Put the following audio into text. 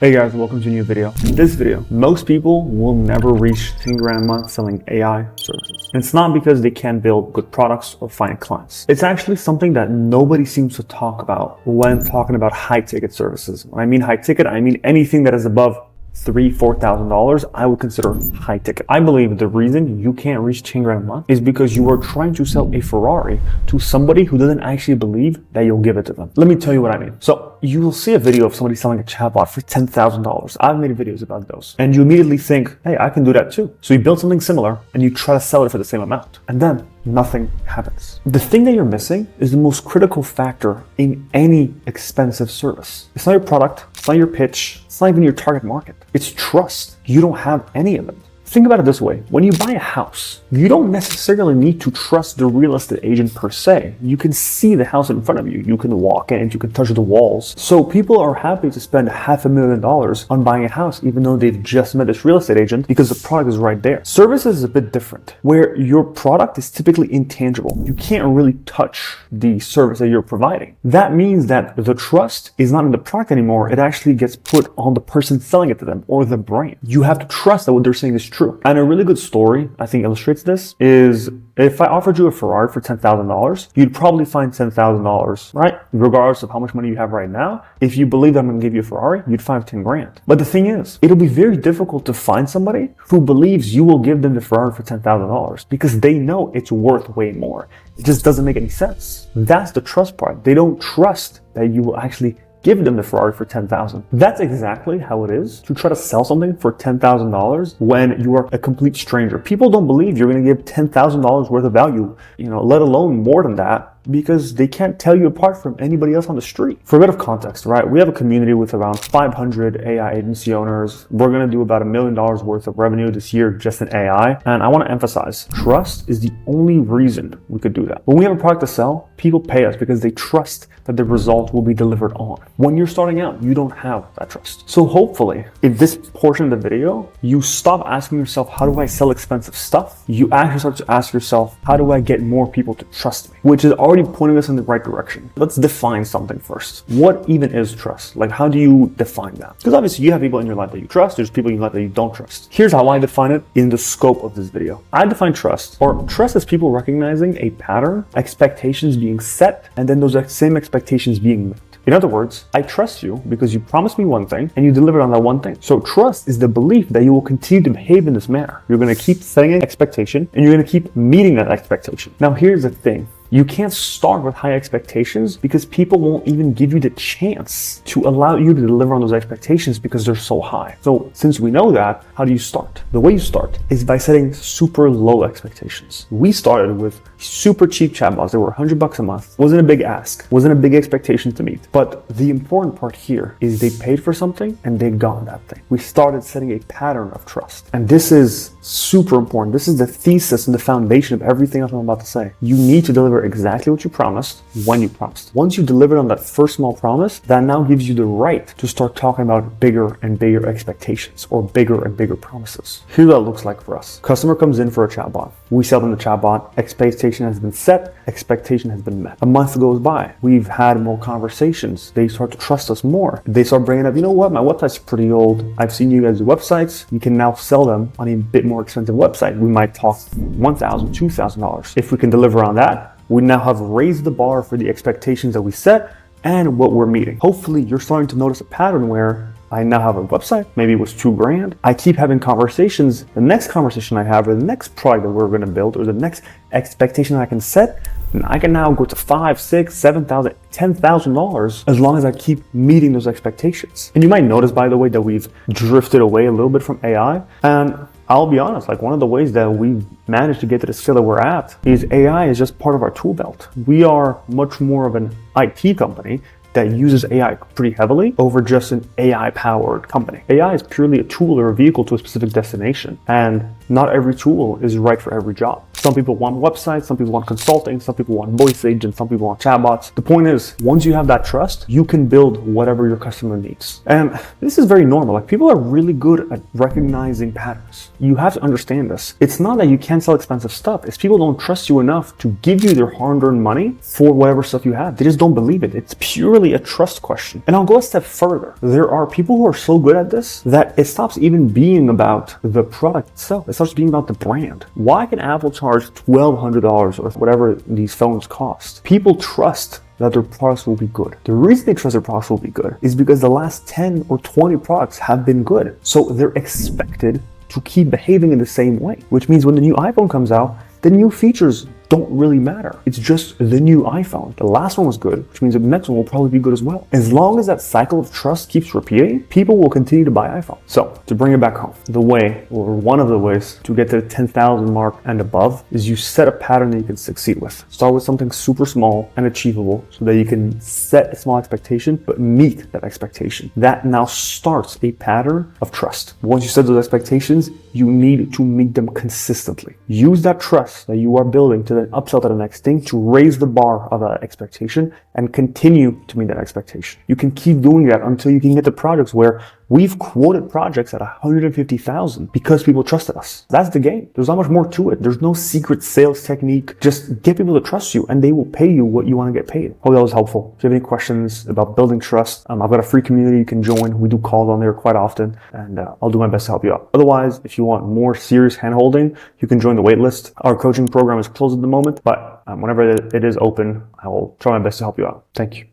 Hey guys, welcome to a new video. In this video, most people will never reach 10 grand a month selling AI services. And it's not because they can't build good products or find clients. It's actually something that nobody seems to talk about when talking about high ticket services. When I mean high ticket, I mean anything that is above $3,000-$4,000, I would consider high ticket. I believe the reason you can't reach 10 grand a month is because you are trying to sell a Ferrari to somebody who doesn't actually believe that you'll give it to them. Let me tell you what I mean. So you will see a video of somebody selling a chatbot for $10,000. I've made videos about those. And you immediately think, hey, I can do that too. So you build something similar and you try to sell it for the same amount. And then nothing happens. The thing that you're missing is the most critical factor in any expensive service. It's not your product, it's not your pitch, it's not even your target market. It's trust. You don't have any of it. Think about it this way. When you buy a house, you don't necessarily need to trust the real estate agent per se. You can see the house in front of you. You can walk in, you can touch the walls. So people are happy to spend $500,000 on buying a house, even though they've just met this real estate agent, because the product is right there. Services is a bit different, where your product is typically intangible. You can't really touch the service that you're providing. That means that the trust is not in the product anymore. It actually gets put on the person selling it to them or the brand. You have to trust that what they're saying is true. And a really good story, I think, illustrates this is if I offered you a Ferrari for $10,000, you'd probably find $10,000, right? Regardless of how much money you have right now. If you believe that I'm going to give you a Ferrari, you'd find 10 grand. But the thing is, it'll be very difficult to find somebody who believes you will give them the Ferrari for $10,000 because they know it's worth way more. It just doesn't make any sense. That's the trust part. They don't trust that you will actually give them the Ferrari for $10,000. That's exactly how it is to try to sell something for $10,000 when you are a complete stranger. People don't believe you're going to give $10,000 worth of value, let alone more than that, because they can't tell you apart from anybody else on the street. For a bit of context, right? We have a community with around 500 AI agency owners. We're going to do about $1 million worth of revenue this year just in AI. And I want to emphasize, trust is the only reason we could do that. When we have a product to sell, people pay us because they trust that the result will be delivered on. When you're starting out, you don't have that trust. So hopefully, in this portion of the video, you stop asking yourself, how do I sell expensive stuff? You actually start to ask yourself, how do I get more people to trust me? Which is already pointing us in the right direction. Let's define something first. What even is trust? Like, how do you define that? Because obviously you have people in your life that you trust. There's people in your life that you don't trust. Here's how I define it in the scope of this video. I define trust as people recognizing a pattern, expectations being set, and then those same expectations being met. In other words, I trust you because you promised me one thing and you delivered on that one thing. So trust is the belief that you will continue to behave in this manner. You're going to keep setting an expectation and you're going to keep meeting that expectation. Now, here's the thing. You can't start with high expectations because people won't even give you the chance to allow you to deliver on those expectations because they're so high. So since we know that, how do you start? The way you start is by setting super low expectations. We started with super cheap chatbots that were $100 a month. Wasn't a big ask, wasn't a big expectation to meet. But the important part here is they paid for something and they got that thing. We started setting a pattern of trust. And this is super important. This is the thesis and the foundation of everything else I'm about to say. You need to deliver exactly what you promised when you promised. Once you delivered on that first small promise, that now gives you the right to start talking about bigger and bigger expectations or bigger and bigger promises. Here's what it looks like for us. Customer comes in for a chatbot. We sell them the chatbot. Expectation has been set. Expectation has been met. A month goes by. We've had more conversations. They start to trust us more. They start bringing up, you know what? My website's pretty old. I've seen you guys do websites. You can now sell them on a bit more expensive website. We might talk $1,000, $2,000. If we can deliver on that, we now have raised the bar for the expectations that we set and what we're meeting. Hopefully, you're starting to notice a pattern where I now have a website, maybe it was $2 grand. I keep having conversations. The next conversation I have, or the next product that we're going to build, or the next expectation I can set, and I can now go to $5,000, $6,000, $7,000, $10,000 as long as I keep meeting those expectations. And you might notice, by the way, that we've drifted away a little bit from AI. And I'll be honest, like one of the ways that we've managed to get to the scale that we're at is AI is just part of our tool belt. We are much more of an IT company that uses AI pretty heavily over just an AI-powered company. AI is purely a tool or a vehicle to a specific destination, and not every tool is right for every job. Some people want websites, some people want consulting, some people want voice agents, some people want chatbots. The point is, once you have that trust, you can build whatever your customer needs. And this is very normal. Like, people are really good at recognizing patterns. You have to understand this. It's not that you can't sell expensive stuff. It's people don't trust you enough to give you their hard-earned money for whatever stuff you have. They just don't believe it. It's purely a trust question. And I'll go a step further. There are people who are so good at this that it stops even being about the product itself. It starts being about the brand. Why can Apple charge $1,200 or whatever these phones cost? People trust that their products will be good. The reason they trust their products will be good is because the last 10 or 20 products have been good. So they're expected to keep behaving in the same way, which means when the new iPhone comes out, the new features don't really matter. It's just the new iPhone. The last one was good, which means the next one will probably be good as well. As long as that cycle of trust keeps repeating, people will continue to buy iPhone. So to bring it back home, the way, or one of the ways to get to the 10,000 mark and above is you set a pattern that you can succeed with. Start with something super small and achievable so that you can set a small expectation, but meet that expectation. That now starts a pattern of trust. Once you set those expectations, you need to meet them consistently. Use that trust that you are building to then upsell to the next thing to raise the bar of that expectation and continue to meet that expectation. You can keep doing that until you can get to projects where we've quoted projects at 150,000 because people trusted us. That's the game. There's not much more to it. There's no secret sales technique. Just get people to trust you and they will pay you what you want to get paid. Hope that was helpful. If you have any questions about building trust, I've got a free community you can join. We do calls on there quite often and I'll do my best to help you out. Otherwise, if you want more serious handholding, you can join the waitlist. Our coaching program is closed at the moment, but whenever it is open, I will try my best to help you out. Thank you.